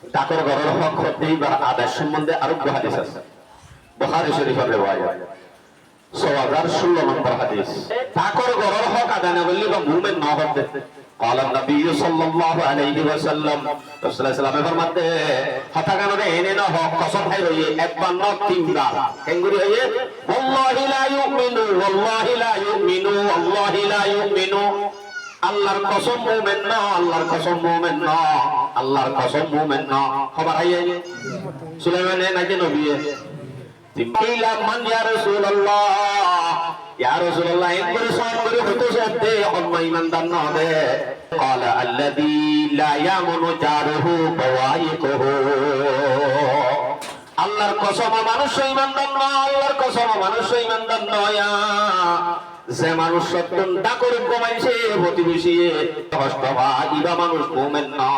ডাকর ঘরের হক হতেই বা আদায় সম্বন্ধে আরো হাদিস আছে বুখারী শরীফের রিওয়ায়াত 6016 নম্বর হাদিস ডাকর ঘরের হক আদায় না করলে বা মুমিন না হতে قال النبي صلى الله عليه وسلم رسول الله صلى الله عليه وسلم হতাগানরে এনে না হক কসম খাই রই একবার না তিনবার কেঙ্গুরি হয়ে ওয়াল্লাহি লা ইউমিনু ওয়াল্লাহি লা ইউমিনু ওয়াল্লাহি লা ইউমিনু আল্লাহর কসম মুমিন না আল্লাহর কসম মুমিন না আল্লাহর কসম মুমিন না খবর আইয়ে সুলাইমান নাকি নবী তিমকিলা মান ইয়া রাসূলুল্লাহ ইয়া রাসূলুল্লাহ এক করে সব করে হতো সাথে অন্য ইমানদার না হবে قال الذي لا يامن جاره بوائقه আল্লাহর কসম মানুষ ইমানদার না আল্লাহর কসম মানুষ ইমানদার নয় যে মানুষ সত্যন ডাকর কমাইছে প্রতিবেশী কষ্ট ভাই ইবা মানুষ মুমিন না